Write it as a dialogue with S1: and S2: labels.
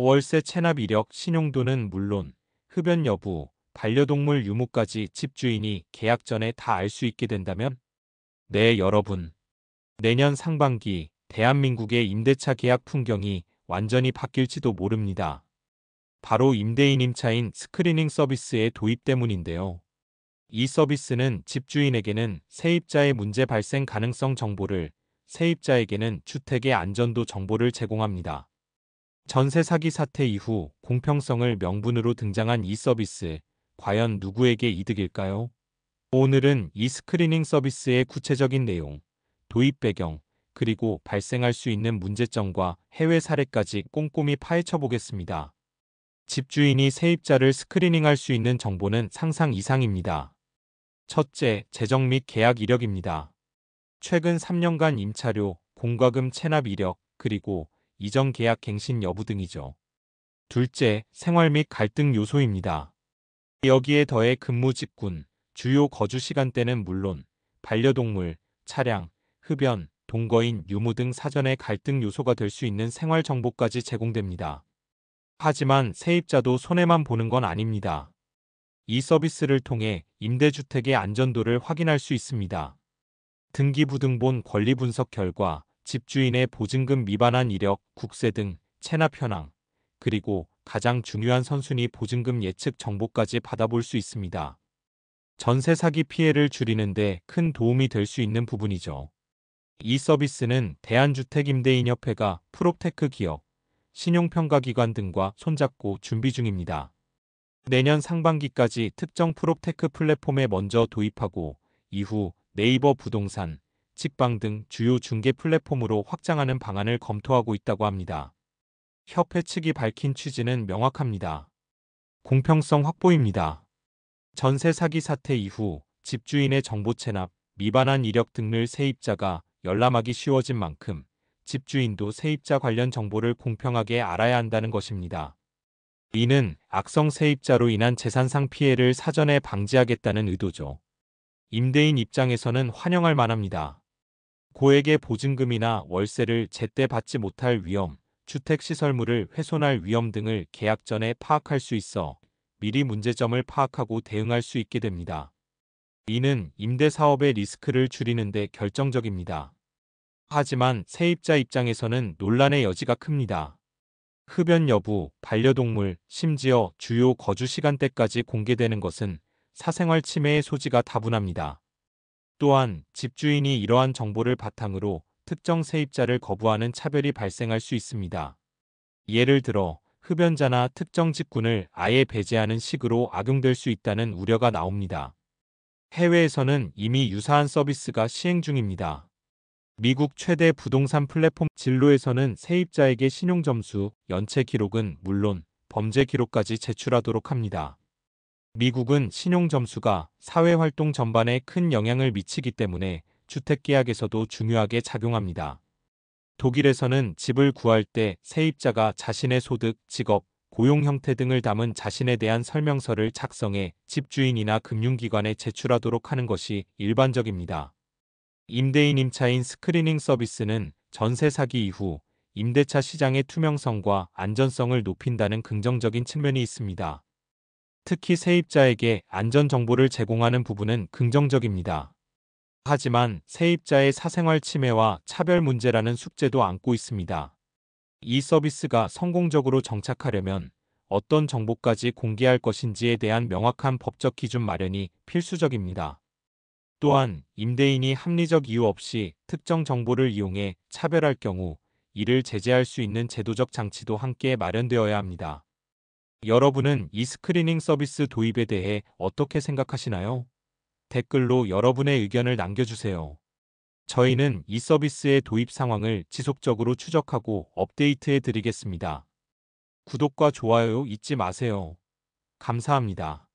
S1: 월세 체납 이력, 신용도는 물론 흡연 여부, 반려동물 유무까지 집주인이 계약 전에 다 알 수 있게 된다면? 네, 여러분. 내년 상반기 대한민국의 임대차 계약 풍경이 완전히 바뀔지도 모릅니다. 바로 임대인 임차인 스크리닝 서비스의 도입 때문인데요. 이 서비스는 집주인에게는 세입자의 문제 발생 가능성 정보를, 세입자에게는 주택의 안전도 정보를 제공합니다. 전세 사기 사태 이후 공평성을 명분으로 등장한 이 서비스, 과연 누구에게 이득일까요? 오늘은 이 스크리닝 서비스의 구체적인 내용, 도입 배경, 그리고 발생할 수 있는 문제점과 해외 사례까지 꼼꼼히 파헤쳐 보겠습니다. 집주인이 세입자를 스크리닝할 수 있는 정보는 상상 이상입니다. 첫째, 재정 및 계약 이력입니다. 최근 3년간 임차료, 공과금 체납 이력, 그리고 이전 계약 갱신 여부 등이죠. 둘째, 생활 및 갈등 요소입니다. 여기에 더해 근무 직군, 주요 거주 시간대는 물론 반려동물, 차량, 흡연, 동거인, 유무 등 사전에 갈등 요소가 될 수 있는 생활 정보까지 제공됩니다. 하지만 세입자도 손해만 보는 건 아닙니다. 이 서비스를 통해 임대주택의 안전도를 확인할 수 있습니다. 등기부등본 권리 분석 결과, 집주인의 보증금 미반환 이력, 국세 등 체납 현황, 그리고 가장 중요한 선순위 보증금 예측 정보까지 받아볼 수 있습니다. 전세 사기 피해를 줄이는 데 큰 도움이 될 수 있는 부분이죠. 이 서비스는 대한주택임대인협회가 프롭테크 기업, 신용평가기관 등과 손잡고 준비 중입니다. 내년 상반기까지 특정 프롭테크 플랫폼에 먼저 도입하고 이후 네이버 부동산, 직방 등 주요 중개 플랫폼으로 확장하는 방안을 검토하고 있다고 합니다. 협회 측이 밝힌 취지는 명확합니다. 공평성 확보입니다. 전세 사기 사태 이후 집주인의 정보 체납, 미반환 이력 등을 세입자가 열람하기 쉬워진 만큼 집주인도 세입자 관련 정보를 공평하게 알아야 한다는 것입니다. 이는 악성 세입자로 인한 재산상 피해를 사전에 방지하겠다는 의도죠. 임대인 입장에서는 환영할 만합니다. 고액의 보증금이나 월세를 제때 받지 못할 위험, 주택시설물을 훼손할 위험 등을 계약 전에 파악할 수 있어 미리 문제점을 파악하고 대응할 수 있게 됩니다. 이는 임대사업의 리스크를 줄이는 데 결정적입니다. 하지만 세입자 입장에서는 논란의 여지가 큽니다. 흡연 여부, 반려동물, 심지어 주요 거주 시간대까지 공개되는 것은 사생활 침해의 소지가 다분합니다. 또한 집주인이 이러한 정보를 바탕으로 특정 세입자를 거부하는 차별이 발생할 수 있습니다. 예를 들어 흡연자나 특정 직군을 아예 배제하는 식으로 악용될 수 있다는 우려가 나옵니다. 해외에서는 이미 유사한 서비스가 시행 중입니다. 미국 최대 부동산 플랫폼 진로에서는 세입자에게 신용점수, 연체 기록은 물론 범죄 기록까지 제출하도록 합니다. 미국은 신용점수가 사회활동 전반에 큰 영향을 미치기 때문에 주택계약에서도 중요하게 작용합니다. 독일에서는 집을 구할 때 세입자가 자신의 소득, 직업, 고용 형태 등을 담은 자신에 대한 설명서를 작성해 집주인이나 금융기관에 제출하도록 하는 것이 일반적입니다. 임대인 임차인 스크리닝 서비스는 전세 사기 이후 임대차 시장의 투명성과 안전성을 높인다는 긍정적인 측면이 있습니다. 특히 세입자에게 안전 정보를 제공하는 부분은 긍정적입니다. 하지만 세입자의 사생활 침해와 차별 문제라는 숙제도 안고 있습니다. 이 서비스가 성공적으로 정착하려면 어떤 정보까지 공개할 것인지에 대한 명확한 법적 기준 마련이 필수적입니다. 또한 임대인이 합리적 이유 없이 특정 정보를 이용해 차별할 경우 이를 제재할 수 있는 제도적 장치도 함께 마련되어야 합니다. 여러분은 이 스크리닝 서비스 도입에 대해 어떻게 생각하시나요? 댓글로 여러분의 의견을 남겨주세요. 저희는 이 서비스의 도입 상황을 지속적으로 추적하고 업데이트해 드리겠습니다. 구독과 좋아요 잊지 마세요. 감사합니다.